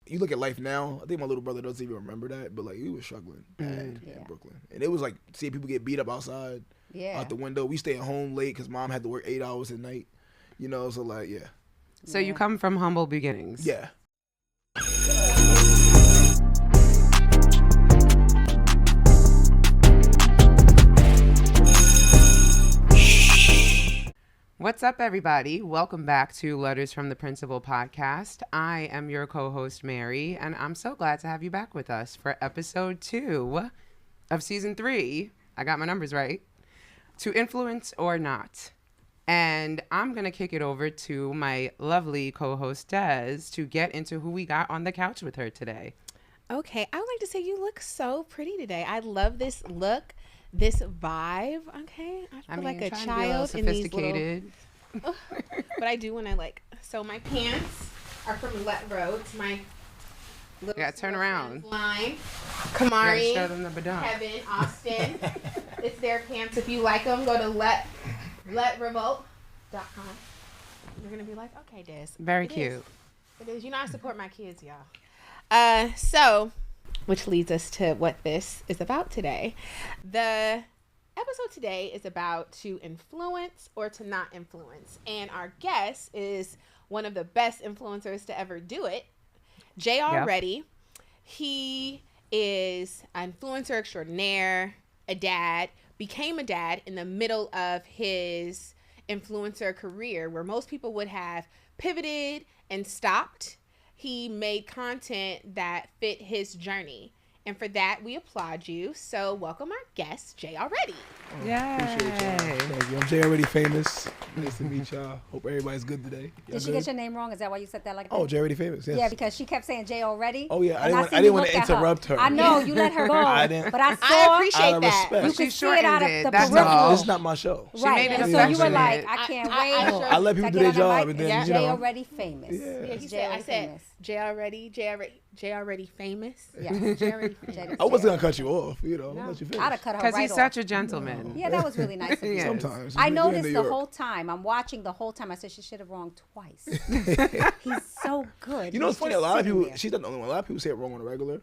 You look at life now, I think my little brother doesn't even remember that, but like we was struggling bad in Brooklyn. And it was like seeing people get beat up outside, out the window. We stay at home late because mom had to work 8 hours at night, so like, yeah. So you come from humble beginnings. Yeah. What's up, everybody? Welcome back to Letters from the Principal podcast. I am your co-host, Mary, and I'm so glad to have you back with us for episode 2 of season 3. I got my numbers right. To Influence or Not. And I'm going to kick it over to my lovely co-host, Des, to get into who we got on the couch with her today. Okay, I would like to say you look so pretty today. I love this look. This vibe, okay? I feel like a child in these little... but I do when I so my pants are from Let Roads. My little turn around. Line. Kamari, show them the badon. Kevin, Austin. It's their pants. If you like them, go to letrevolt.com. You're going to be like, okay, Des. Very cute. It is. I support my kids, y'all. So... which leads us to what this is about today. The episode today is about to influence or to not influence. And our guest is one of the best influencers to ever do it, J.R. Reddy. He is an influencer extraordinaire, a dad, became a dad in the middle of his influencer career where most people would have pivoted and stopped. He made content that fit his journey. And for that, we applaud you. So welcome our guest, J.R. Reddy. Yay. Appreciate y'all. Thank you. I'm J.R. Reddy Famous. Nice to meet y'all. Hope everybody's good today. Did she get your name wrong? Is that why you said that like that? Oh, J.R. Reddy Famous, yes. Yeah, because she kept saying J already. Oh, yeah. I didn't want to interrupt her. I know. You let her go. I didn't. But I appreciate that. Respect. You could see it out of the That's peripheral. all. This is not my show. She made it and so you were affectionate. like, I can't wait. I let people do their job. And then, J already famous. Yeah. I said J.R. Reddy famous. Yeah. J.R. I wasn't going to cut you off, let you finish. I'd have cut her Because right he's off. such a gentleman. Yeah, that was really nice of you. Yeah. Sometimes. I We're in noticed New the York. whole time. I'm watching the whole time. I said she should have wrong twice. He's so good. It's funny. A just lot of sitting people, there. she's not the only one. A lot of people say it wrong on the regular.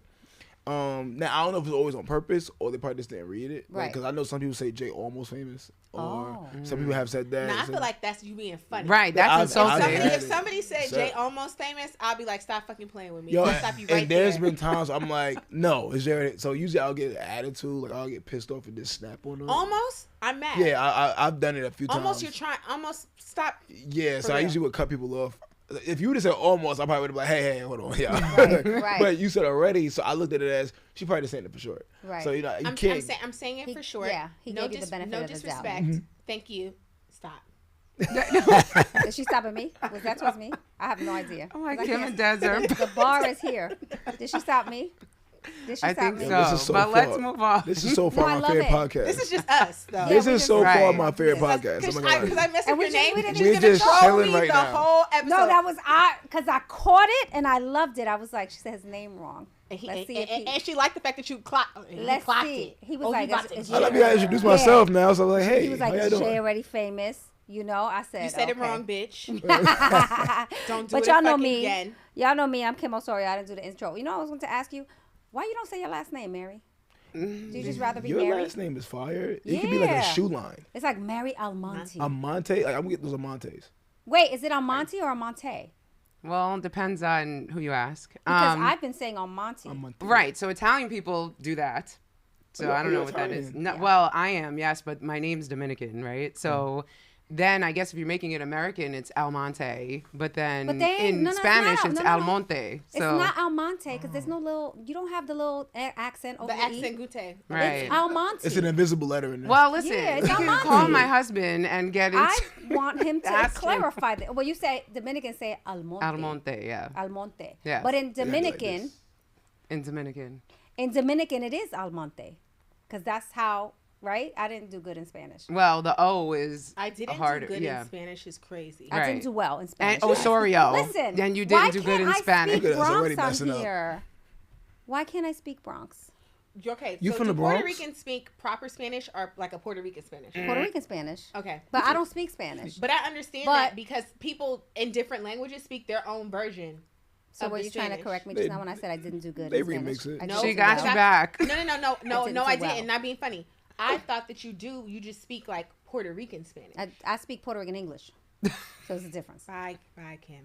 Now, I don't know if it's always on purpose or they probably just didn't read it. Right. Because I know some people say Jay almost famous. Or Oh. some people have said that. Now, I feel like that's you being funny. Right, that's insulting. If somebody said Jay almost famous, I'll be like, stop fucking playing with me. Yo, I'll stop you right and there's there. been times I'm like, no, is there? So usually I'll get an attitude, like I'll get pissed off and just snap on them. Almost? I'm mad. Yeah, I've done it a few times. Almost stop. Yeah, so For I real. usually would cut people off. If you would have said almost, I probably would have been like, hey, hold on, yeah. Right. But you said already, so I looked at it as she probably just saying it for short. Right. So you I'm can't. saying it for short. Yeah, he gave you the benefit no of the doubt. disrespect. Mm-hmm. Thank you. Stop. Is she stopping me? Was that towards me? I have no idea. Oh, my 'Cause I Kim can't- and Des are... The bar is here. Did she stop me? Did she I stop think me? so. This is so But far. let's move on. This is so far I my love favorite it. podcast. This is just us, though. This we is just- so far Right. my favorite podcast. Because Oh my I God. messed And with we your just- name. we didn't She We're was gonna just troll chilling me right the now. whole episode. No, that was because I caught it and I loved it. I was like, she said his name wrong. And, Let's see if he- and she liked the fact that you clocked Let's clocked see. it. He was Oh, like, you got it's- it. it's I love you to introduce myself now, so I'm like, hey, He was like, how y'all is Jay doing? already famous? I said, You said it okay. wrong, bitch. Don't do But it y'all know fucking me. again. Y'all know me. I'm Kim Osorio. I didn't do the intro. I was going to ask you, why you don't say your last name, Mary? Do you just rather be Your Mary? last name is fire. It could be like a Yeah. shoe line. It's like Mary Almonte. Amonte. Like, I'm gonna get those Amontes. Wait, is it Almonte or Almonte? Well, it depends on who you ask. Because I've been saying Almonte. Amonte. Right, so Italian people do that. So Are I don't you know what that is. Italian? No, Yeah. Well, I am, yes, but my name's Dominican, right? So then I guess if you're making it American, it's Almonte. But then But they ain't- in no, no, Spanish, no, it's no, no, no. Almonte. It's So not Almonte because there's no little, you don't have the little accent over The the accent E. goutte. Right. It's Almonte. It's an invisible letter in there. Well, listen, Yeah, it's you can Almonte. call my husband and get into I want him to Ask him. clarify that. Well, you say Dominican say Almonte. Almonte, yeah. Almonte. Yes. But in like Dominican, this. In Dominican. it is Almonte. Because that's how, right? I didn't do good in Spanish. Well, the O is I didn't harder. do good yeah. in Spanish. Is crazy. I Right. didn't do well in Spanish. And Osorio. Listen. Then you why didn't do good can't in I Spanish. Speak Look at us, already Bronx messing on up. here. Why can't I speak Bronx? Okay. You so from do the Puerto Bronx? Ricans speak proper Spanish or like a Puerto Rican Spanish? Puerto Rican Spanish. Okay. But I don't speak Spanish. But I understand But- that because people in different languages speak their own version So were you trying to correct me just now when I said I didn't do good? They remix it. No, she got you back. No, I didn't. Well. Not being funny. I thought that you do. You just speak like Puerto Rican Spanish. I speak Puerto Rican English. So there's a difference. Bye, Kim.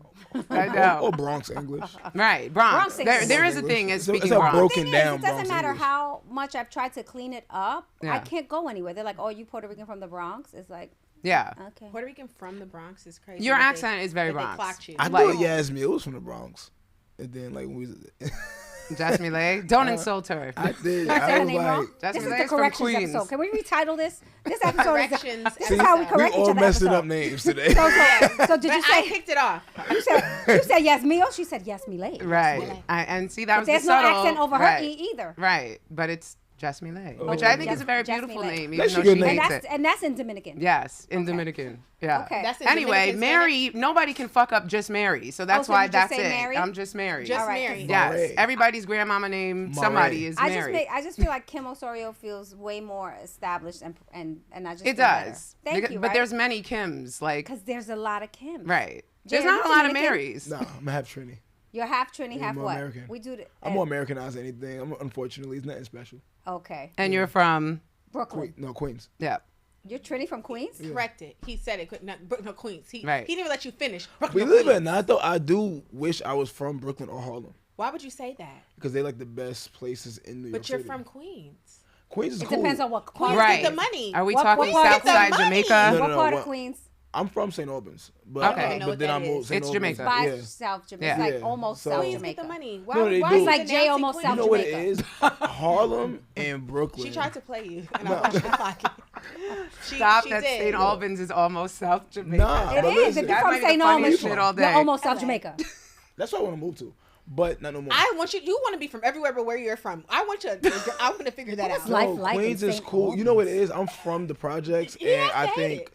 I know. Or Bronx English. Right, Bronx. English. There is a thing as speaking it's a Bronx. broken Thing down is, it doesn't Bronx matter English. how much I've tried to clean it up. Yeah. I can't go anywhere. They're like, "Oh, you Puerto Rican from the Bronx?" It's like, Yeah. okay. Puerto Rican from the Bronx is crazy. Your that accent is very that they Bronx. clocked you. I Like- thought Yasmin was from the Bronx. And then, like, when we was... Jasmine Lay. Don't insult her. I did. Did I say I her was name wrong? like... Jasmine This is Lay the is from corrections Queens. episode. Can we retitle this? This episode Corrections. this is how we We correct each all other. messing episode. up names today. So did But you I say kicked it off. you said Yasmio? She said Yasmile. Right. And see, that But was there's the no subtle, accent over right. her E either. Right. But it's Jasmine Lay, Oh, which I think Jas- is a very Jasmine beautiful Lay. name, even That's though a good she name. hates it. And that's in Dominican. Yes, in Dominican. Yeah. Okay. That's in Anyway, Dominican Mary, nobody can fuck up just Mary. So that's so why you just that's say it. Mary? I'm just Mary. Just All right. Mary. Yes. Mary. Everybody's grandmama name, somebody is Mary. I just feel like Kim Osorio feels way more established and I just It feel better. does. Thank you. But there's many Kims, like, because there's a lot of Kims. right. Jay, There's are not a you lot of Dominican? Marys. No, I'm half Trini. You're half Trini, Yeah, half more what? American. We do the, I'm more Americanized than anything. Unfortunately, it's nothing special. Okay. And you're from, Brooklyn. Queens. yeah. You're Trini from Queens? Correct it. He said it. No, Queens. He Right. didn't even let you finish. Believe it or not, though, I do wish I was from Brooklyn or Harlem. Why would you say that? Because they like the best places in New York But you're City. from Queens. Queens is It cool. depends on what Queens part. Right. get the money. Are we What talking part? Southside Get the money. Jamaica? No, What no, part what- of Queens? I'm from St. Albans. But, Okay. I don't know but what then that I moved is. St. It's Albans. Jamaica. By Yeah. South Jamaica. Yeah. It's like Yeah. almost So- South Queens Jamaica. get the money. No, they why do. are It's you like Jay announcing almost Queens? You know what it Jamaica. is? Harlem and Brooklyn. She tried to play you, and I watched the pocket. Stop she that did. St. Albans is almost South Jamaica. Nah, It but is. listen, If you're That from might be St. the funniest Albans, shit all you're day. almost South LA. Jamaica. that's what I want to move to. But not no more. I want you. You want to be from everywhere, but where you're from. I want you. I want to figure that out. life like Queens in is St. cool. You know what it is? I'm from the projects, Yeah, and I I hate think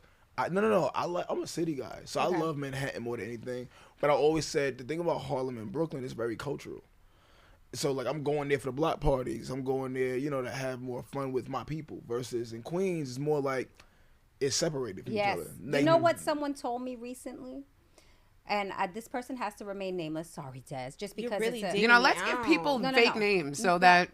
it. no. I'm a city guy, so Okay. I love Manhattan more than anything. But I always said the thing about Harlem and Brooklyn is very cultural. So like I'm going there for the block parties. I'm going there, to have more fun with my people. Versus in Queens, it's more like it's separated from Yes. each other. You Like, know what someone told me recently? And this person has to remain nameless. Sorry, Des. Just You because really it's a, did. You know, let's give people No, no, fake no. names so that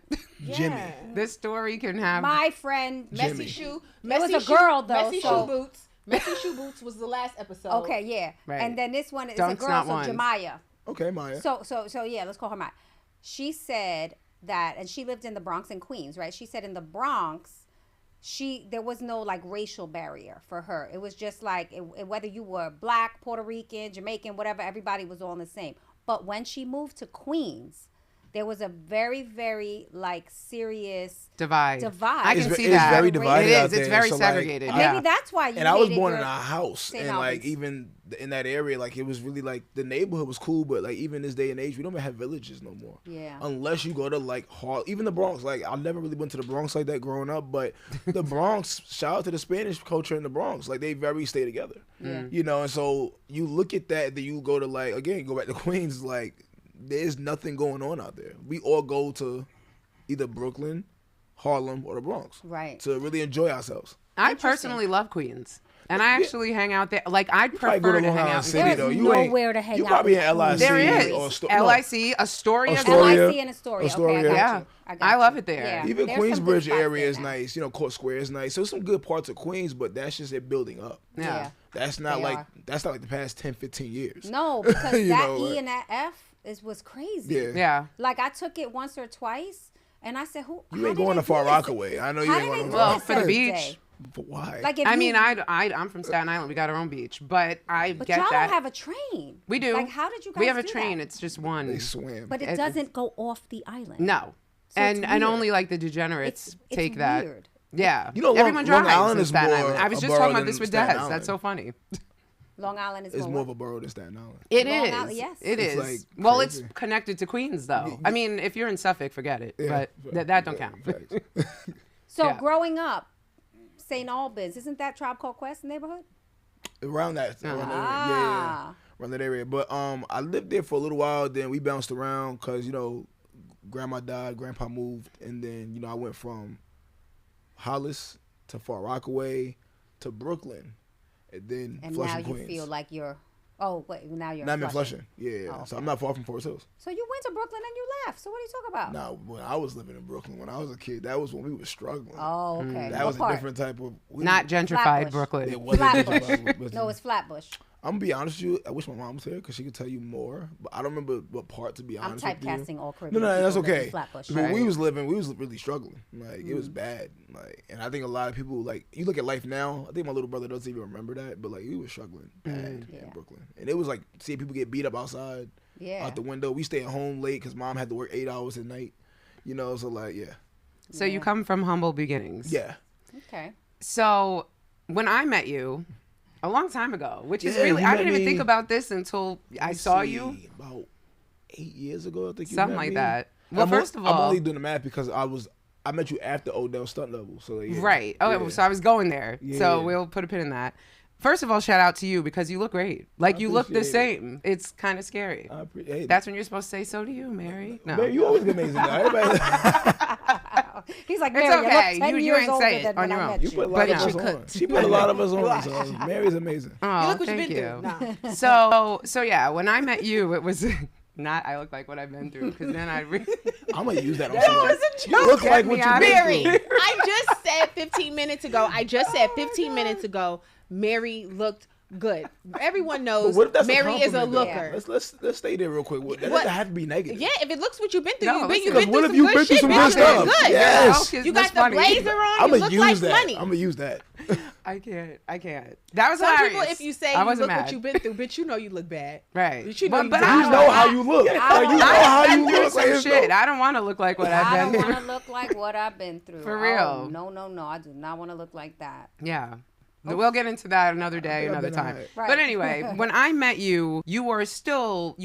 Jimmy. Yeah. this story can have. my friend. Messy Jimmy. shoe. There was Messy a girl, though, Messy so- shoe boots. Messy shoe boots was the last episode. Okay, yeah. Right. And then this one is Dunks, a girl, not so ones. Jemiah. Okay, Maya. So yeah, let's call her Maya. She said that, and she lived in the Bronx and Queens, right? She said in the Bronx, there was no like racial barrier for her. It was just like whether you were black, Puerto Rican, Jamaican, whatever, everybody was all the same. But when she moved to Queens, there was a very, very like serious divide. divide. I can It's see it's that. very divided It out is. It's there. very So, like, segregated. I- yeah. Maybe that's why you And I was hated born in your- a house, St. and like Albans. even in that area, like it was really like the neighborhood was cool, but like even this day and age, we don't even have villages no more. Yeah. Unless you go to like even the Bronx. Like I never really went to the Bronx like that growing up, but the Bronx. Shout out to the Spanish culture in the Bronx. Like they very stay together. Yeah. And so you look at that, then you go to like again, go back to Queens. Like there's nothing going on out there. We all go to either Brooklyn, Harlem, or the Bronx, Right. to really enjoy ourselves. I Interesting. personally love Queens. And I actually hang out there. Like, I'd Probably prefer go to to Long hang Island out City in There's though. Queens. You ain't. nowhere to hang You out probably in in LIC. Queens. There or is. no. LIC, Astoria. Astoria. LIC and Astoria. Astoria. Okay, I got Yeah. you. got I love you. it there. Yeah. Even There's some good Queensbridge spots area there is now. nice. Court Square is nice. So there's some good parts of Queens, but that's just it building up. Yeah. That's not They like are. the past 10, 15 years. No, because You that know, E like- and that F was crazy. Yeah. Yeah. Like I took it once or twice, and I said, "Who? You how ain't did going they to Far do this? Rockaway. I know you How ain't did going they to do Well, this for the every beach. day? But why? Like if I you, mean, I'm from Staten Island. We got our own beach, but I but get y'all that. don't have a train. We do. Like how did you guys? We have a do train. that? It's just one. they swam. But it it's- doesn't go off the island. No. So it's and weird. only like the degenerates It's take that. weird. Yeah. You know, Long- everyone Long drives Island in is Staten more Island. I was a just borough talking about than this with Staten Des. Island. That's so funny. Long Island is It's for more what? of a borough than Staten Island. It Long is. Island, yes. It It's, is. like, Well, it's crazy. connected to Queens, though. I mean, if you're in Suffolk, forget it. Yeah, but that don't count. facts. So Yeah. growing up, St. Albans, isn't that Tribe Called Quest neighborhood? around that area. Yeah, Ah. around that area. But I lived there for a little while. Then we bounced around because grandma died, grandpa moved, and then I went from Hollis to Far Rockaway to Brooklyn, and then And Flushing, now you Queens. feel like you're Oh, wait, now you're Now I'm in Flushing. Flushing. Yeah. Oh, okay. So I'm not far from Forest Hills. So you went to Brooklyn and you left. So what are you talking about? No, when I was living in Brooklyn, when I was a kid, that was when we were struggling. Oh, okay. That was a different type of... Not gentrified Flatbush. Brooklyn. It wasn't gentrified. No, it's Flatbush. I'm going to be honest with you. I wish my mom was here because she could tell you more. But I don't remember what part, to be honest with you. I'm typecasting all Caribbean. No, that's people live in okay. Flatbush. But we was really struggling. Like, it was bad. Like, and I think a lot of people, like, you look at life now, I think my little brother doesn't even remember that, but, like, we was struggling bad in Brooklyn. And it was like, seeing people get beat up outside, out the window. We staying home late because mom had to work 8 hours at night. You know, so, like, So you come from humble beginnings. Yeah. Okay. So when I met you a long time ago, which is Yeah, really, you I met didn't even me- think about this until I saw you. About 8 years ago, I think you Something met like me. that. Well, first of all, I'm only doing the math because I met you after Odell stunt level. So yeah. right. Okay, Yeah. so I was going there. Yeah, So yeah. we'll put a pin in that. First of all, shout out to you because you look great. Like, you look the appreciate same. It's kind of scary. I appreciate it. That's when you're supposed to say, so do you, Mary. No. Man, you always get amazing. Though. Everybody, He's like, It's Mary, you okay. look 10 You years ain't older say it than on when your I own. met you you. put a lot of us on. She put a lot of us on. So Mary's amazing. Oh, You look what you've thank been you. through. So yeah, when I met you, it was not I look like what I've been through because then I really I'm gonna use that on someone. it's a You look Get like me what out you've of been Mary, through. I just said 15 minutes ago. Mary looked good. Everyone knows But what if that's Mary a is a compliment, looker. though? Let's stay there real quick. That What? doesn't have to be negative. Yeah, if it looks what you've been through, No, you've listen, been what through if you've some been good through shit. some bitch. good You stuff? look good. Yes. You got That's the funny. blazer on. I'm You gonna look use like that. money. I'm gonna use that. I can't. That was Some hilarious. people, if you say I you wasn't look mad. what you've been through, bitch, you know you look bad. Right. But you know you but did. I You don't know know how you look. Like, you know I've how been you through look. some Like, it's shit. no- I don't want to look like what I I've don't been want through. to look like what I've been through. For real. Oh, no. I do not want to look like that. Yeah. We'll get into that another day, think I've another been time. alright. Right. But anyway, when I met you, you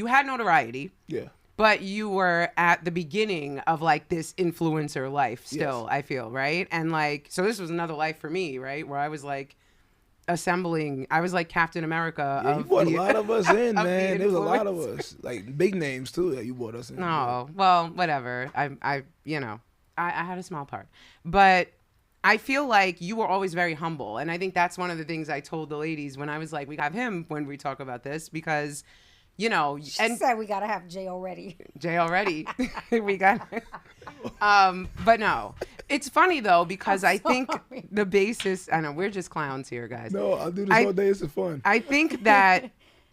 had notoriety, Yeah. but you were at the beginning of like this influencer life still, Yes. I feel, right? And like, so this was another life for me, right? Where I was like I was like Captain America. Yeah, you brought a lot of us in, of the man. There was a lot of influence. us, like big names too, that you brought us in. No, well, whatever. I had a small part, but I feel like you were always very humble, and I think that's one of the things I told the ladies when I was like, we got him when we talk about this because, She and said we gotta have Jay already. Jay already, we got. But no, it's funny though because I think the basis. I know we're just clowns here, guys. No, I'll do this all day. It's fun. I think that,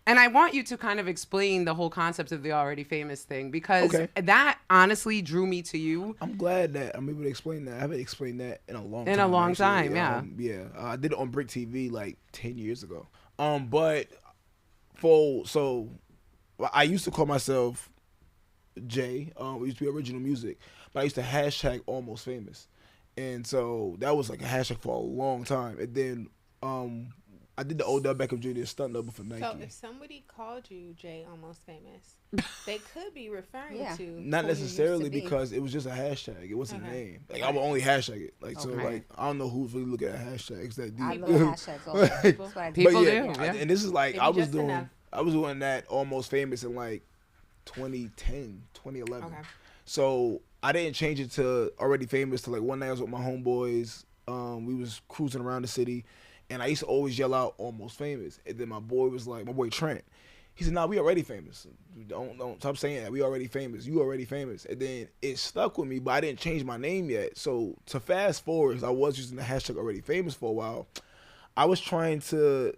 and I want you to kind of explain the whole concept of the already famous thing because that honestly drew me to you. I'm glad that I'm able to explain that. I haven't explained that in a long time. In a long actually. time, yeah. Yeah. I did it on Brick TV like 10 years ago. But so I used to call myself Jay. We used to be original music, but I used to hashtag almost famous. And so that was like a hashtag for a long time. And then I did the Odell Beckham Jr. stunt double for Nike. So if somebody called you Jay Almost Famous, they could be referring to not who you used necessarily to be. because it was just a hashtag. It wasn't a Okay. name. Like I would only hashtag it. Like so, Okay. like I don't know who's really looking at hashtags that deep. I look at hashtags all the time. That's what I do. People but do, yeah, yeah. and this is like Maybe I was just doing. enough. I was doing that almost famous in like 2010, 2011. Okay. So I didn't change it to already famous to like one night I was with my homeboys. We was cruising around the city, and I used to always yell out almost famous. And then my boy was like, my boy Trent, he said, "Nah, we already famous. Don't stop saying that. We already famous. You already famous." And then it stuck with me, but I didn't change my name yet. So to fast forward, 'cause I was using the hashtag already famous for a while. I was trying to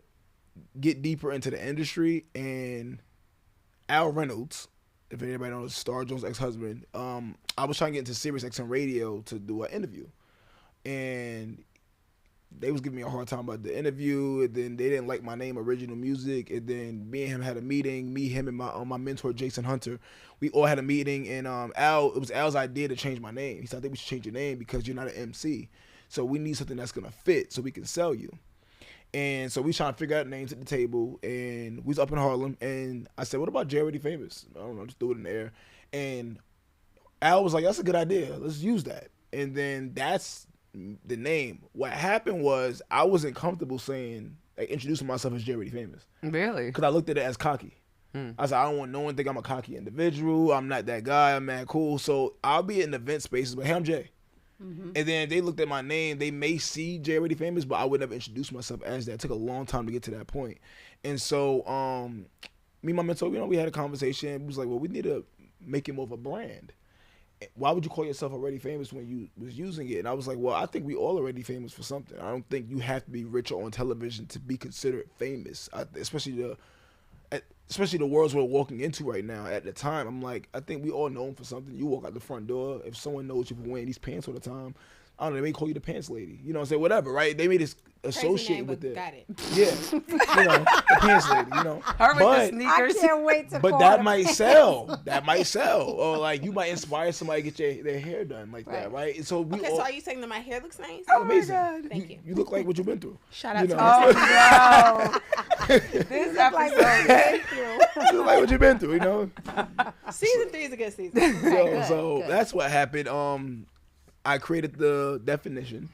get deeper into the industry, and Al Reynolds, if anybody knows, Star Jones' ex-husband, I was trying to get into Sirius XM Radio to do an interview, and they was giving me a hard time about the interview, and then they didn't like my name, Original Music, and then me and him had a meeting, him, and my mentor, Jason Hunter. We all had a meeting, and it was Al's idea to change my name. He said, "I think we should change your name because you're not an MC, so we need something that's going to fit so we can sell you." And so we trying to figure out names at the table, and we was up in Harlem, and I said, "What about Jay Already Famous?" I don't know, just threw it in the air. And Al was like, "That's a good idea. Let's use that." And then that's the name. What happened was I wasn't comfortable saying, like, introducing myself as Jay Already Famous. Really? Because I looked at it as cocky. I said, I don't want no one to think I'm a cocky individual. I'm not that guy. I'm mad cool. So I'll be in event spaces, but hey, I'm Jay. And then they looked at my name. They may see Jay Already Famous, but I would never introduce myself as that. It took a long time to get to that point. And so me and my mentor, we had a conversation. It was like, well, we need to make it more of a brand. Why would you call yourself already famous when you was using it? And I was like, well, I think we all already famous for something. I don't think you have to be rich or on television to be considered famous, especially the worlds we're walking into right now. At the time, I'm like, I think we all known for something. You walk out the front door, if someone knows you for wearing these pants all the time, I don't know, they may call you the pants lady. You know what I'm saying? Whatever, right? They made this associated with it. Got it. Yeah. The pants lady, Her with the sneakers. I can't wait to But that might sell. That might sell. Or like you might inspire somebody to get their hair done like that, right? And so so are you saying that my hair looks nice? Oh, amazing. My God. Thank you. You look like what you've been through. Shout out to This episode. You look like what you've been through, Season 3 is a good season. So that's what happened. I created the definition,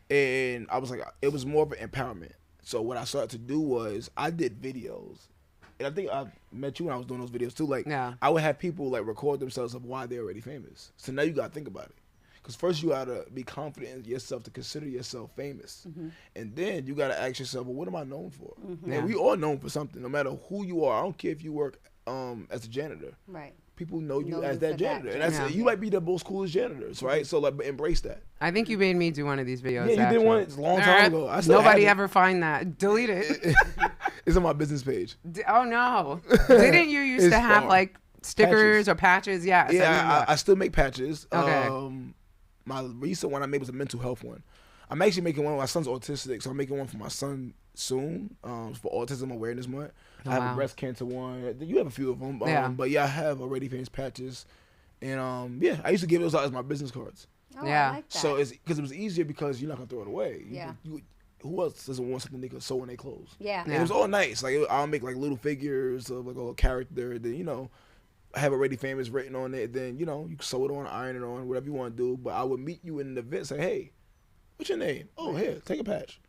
and I was like, it was more of an empowerment. So what I started to do was I did videos, and I think I met you when I was doing those videos too. Like, I would have people like record themselves of why they're already famous. So now you gotta think about it, because first you gotta be confident in yourself to consider yourself famous, and then you gotta ask yourself, well, what am I known for? And we all known for something, no matter who you are. I don't care if you work as a janitor. Right. People know you as that janitor. And that's you might be the most coolest janitors, right? So like embrace that. I think you made me do one of these videos. Yeah, you did one a long time ago. Nobody ever find that. Delete it. It's on my business page. Oh no. Didn't you used to have like stickers or patches? Yes. Yeah, I still make patches. Okay. My recent one I made was a mental health one. I'm actually making one. My son's autistic, so I'm making one for my son soon for Autism Awareness Month. I have a breast cancer one. You have a few of them. But yeah, I have already famous patches. And I used to give those out as my business cards. Oh, I like that. So it's because it was easier because you're not going to throw it away. Yeah. Who else doesn't want something they could sew in their clothes? Yeah. And it was all nice. Like I'll make like little figures of like a character. Then, I have already famous written on it. Then, you can sew it on, iron it on, whatever you want to do. But I would meet you in an event, say, hey, what's your name? Oh, here, take a patch.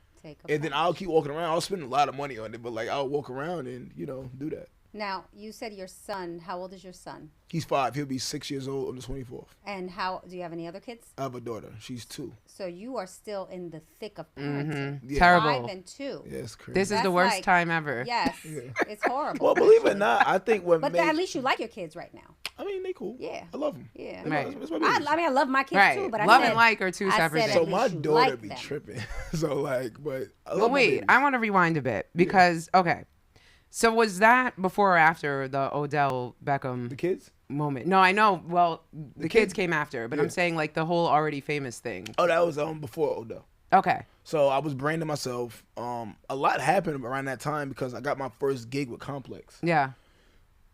Then I'll keep walking around. I'll spend a lot of money on it, but like I'll walk around and do that. Now you said your son. How old is your son? He's 5. He'll be 6 years old on the 24th. And do you have any other kids? I have a daughter. She's 2. So you are still in the thick of parenting. Yeah. Terrible. 5 and 2. Yeah, it's crazy. This is the worst time ever. Yes, it's horrible. Well, believe it or not, I think at least you like your kids right now. I mean, they cool. Yeah, I love them. Yeah, right. I love my kids too, but love and like are two separate things. So my daughter be tripping. So like, but wait, I want to rewind a bit because okay. So was that before or after the Odell Beckham moment? No, I know. Well, the kids came after, but I'm saying like the whole already famous thing. Oh, that was before Odell. Okay. So I was branding myself. A lot happened around that time because I got my first gig with Complex. Yeah.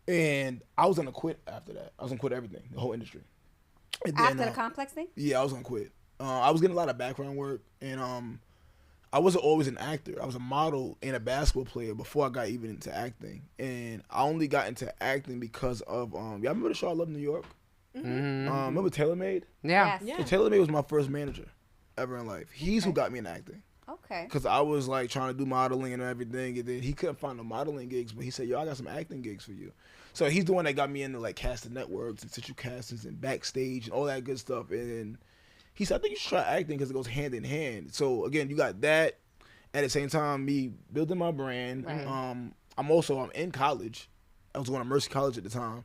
And I was gonna quit after that. I was gonna quit everything, the whole industry. And then, after the Complex thing? Yeah, I was gonna quit. I was getting a lot of background work, and I wasn't always an actor. I was a model and a basketball player before I got even into acting. And I only got into acting because of y'all remember the show I Love New York? Mm-hmm. Remember TaylorMade? Yeah. Yes. Yeah. TaylorMade was my first manager ever in life. He's who got me into acting. Okay. Because I was like trying to do modeling and everything, and then he couldn't find no modeling gigs, but he said, yo, I got some acting gigs for you. So he's the one that got me into like casting networks and situ castings and backstage and all that good stuff. And he said, I think you should try acting because it goes hand in hand. So again, you got that. At the same time, me building my brand. Right. I'm in college. I was going to Mercy College at the time.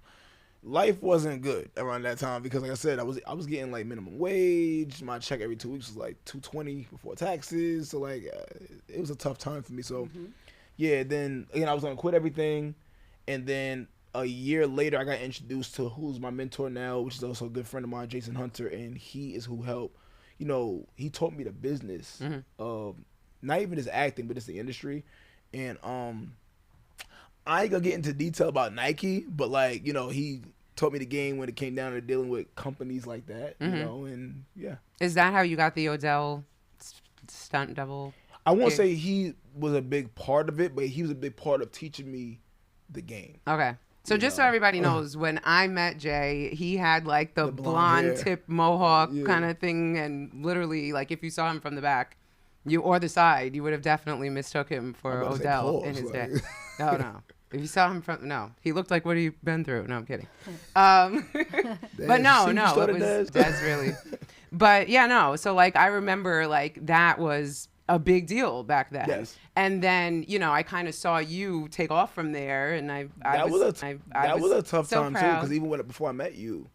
Life wasn't good around that time because, like I said, I was getting like minimum wage. My check every 2 weeks was like $220 before taxes. So like, it was a tough time for me. So, yeah. Then again, I was gonna quit everything, and then a year later, I got introduced to who's my mentor now, which is also a good friend of mine, Jason Hunter, and he is who helped. He taught me the business of not even just acting, but it's the industry, and I ain't gonna get into detail about Nike, but like, he taught me the game when it came down to dealing with companies like that, and yeah. Is that how you got the Odell stunt double? I won't say he was a big part of it, but he was a big part of teaching me the game. Okay. So just so everybody knows, when I met Jay, he had like the blonde tip mohawk kind of thing, and literally like if you saw him from the back, or the side, you would have definitely mistook him for Odell in his day. No. If you saw him he looked like what he been through. No, I'm kidding. But no, it was Des really. But yeah, no. So like I remember like that was a big deal back then. Yes. And then, you know, I kind of saw you take off from there, and that was a tough so time proud. too, because even before I met you,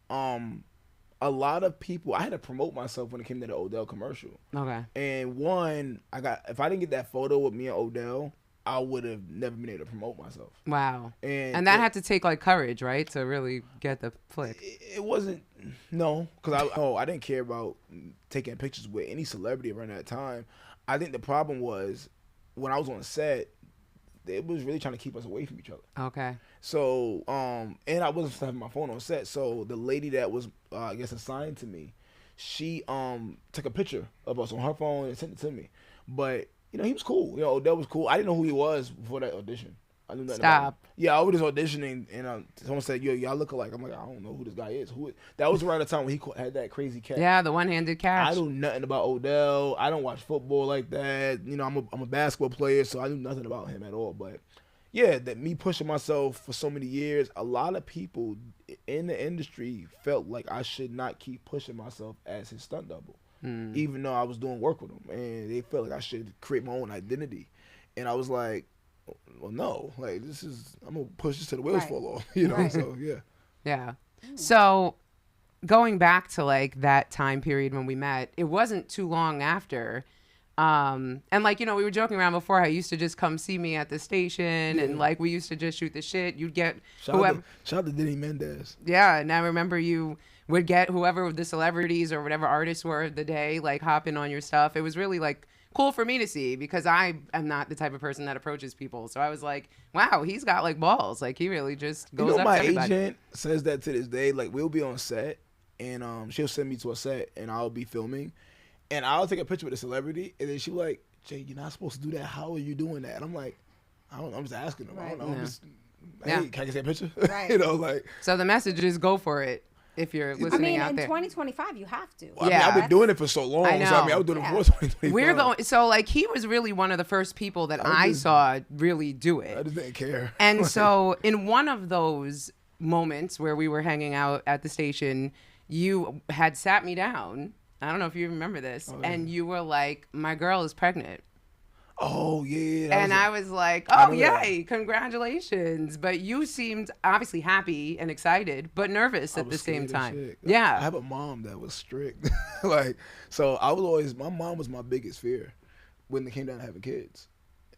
a lot of people, I had to promote myself when it came to the Odell commercial. Okay. And if I didn't get that photo with me and Odell, I would have never been able to promote myself. Wow. And that had to take like courage, right, to really get the flick. It wasn't, no, because I didn't care about taking pictures with any celebrity around that time. I think the problem was when I was on set, it was really trying to keep us away from each other. Okay. So, and I wasn't having my phone on set. So the lady that was, I guess, assigned to me, she took a picture of us on her phone and sent it to me. But, you know, he was cool. You know, Odell was cool. I didn't know who he was before that audition. I knew nothing about him. Yeah, I was just auditioning, and someone said, "Yo, y'all look alike." I'm like, I don't know who this guy is. That was around the time when he had that crazy catch. Yeah, the one-handed catch. I knew nothing about Odell. I don't watch football like that. You know, I'm a basketball player, so I knew nothing about him at all. But yeah, that me pushing myself for so many years, a lot of people in the industry felt like I should not keep pushing myself as his stunt double, even though I was doing work with him, and they felt like I should create my own identity. And I was like, well, no, like I'm gonna push this till the wheels fall off, you know. So yeah. So going back to like that time period when we met, it wasn't too long after. And like, you know, we were joking around before how you used to just come see me at the station, and like we used to just shoot the shit. You'd get whoever. Shout out to Denny Mendez. Yeah, and I remember you would get whoever the celebrities or whatever artists were of the day, like hopping on your stuff. It was really like cool for me to see, because I am not the type of person that approaches people. So I was like, wow, he's got like balls. Like he really just goes up to everybody. My agent says that to this day. Like we'll be on set, and she'll send me to a set, and I'll be filming, and I'll take a picture with a celebrity, and then she'll be like, "Jay, you're not supposed to do that. How are you doing that?" And I'm like, I don't know. I'm just asking them. I don't know. Yeah. I'm just, hey, can I get that picture? Right. You know, like. So the message is go for it. If you're listening out there. in 2025, you have to. Well, I've been doing it for so long. I know. So I was doing it before 2025. We're going. So like he was really one of the first people that I saw really do it. I just didn't care. And so in one of those moments where we were hanging out at the station, you had sat me down. I don't know if you remember this, and you were like, "My girl is pregnant." Oh yeah. And I was like, "Oh yay, congratulations!" But you seemed obviously happy and excited, but nervous at the same time. Yeah. I have a mom that was strict, like so. My mom was my biggest fear when it came down to having kids.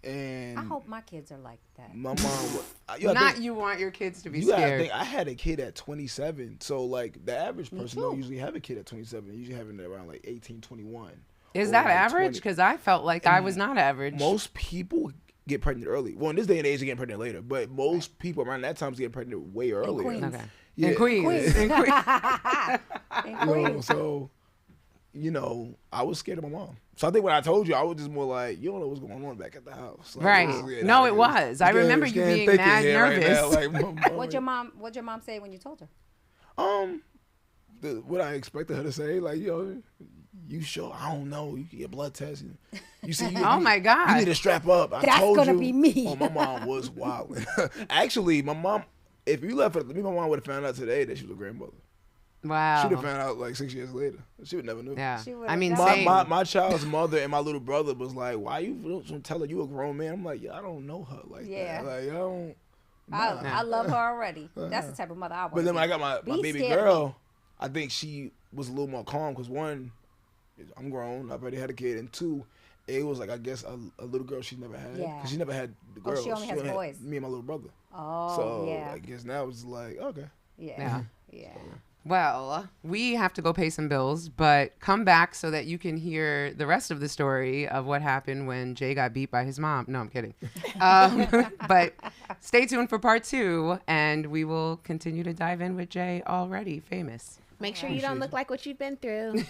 And I hope my kids are like that. My mom, you want your kids to be scared. I had a kid at 27, so like the average person don't usually have a kid at 27. They usually having it around like 18, 21. Is that like average? Because I felt like I was not average. Most people get pregnant early. Well, in this day and age, they get pregnant later. But most people around that time get pregnant way earlier. Okay. Yeah. In Queens. In Queens. So, you know, I was scared of my mom. So I think when I told you, I was just more like, you don't know what's going on back at the house. Like, right. No, it was. I remember you being mad nervous. Right now. Like, what'd your mom say when you told her? What I expected her to say, like, yo, you sure? I don't know. You can get blood tests. You see? Oh my God! You need to strap up. That's gonna be me. Oh, my mom was wild. Actually, my mom. If you left her, my mom would have found out today that she was a grandmother. Wow. She'd have found out like 6 years later. She would never know. Yeah. I mean, my child's mother and my little brother was like, "Why you don't tell her you a grown man?" I'm like, "Yeah, I don't know her like that. Like, I don't." Nah. I love her already. That's the type of mother I want. But then when I got my baby girl, I think she was a little more calm because one, I'm grown. I've already had a kid, and two, it was like I guess a little girl she never had because she never had the girls. She only has boys. Me and my little brother. Oh, so yeah. I guess now it's like okay. Yeah. Well, we have to go pay some bills, but come back so that you can hear the rest of the story of what happened when Jay got beat by his mom. No, I'm kidding. But stay tuned for part 2, and we will continue to dive in with Jay already famous. Make sure you don't look like what you've been through.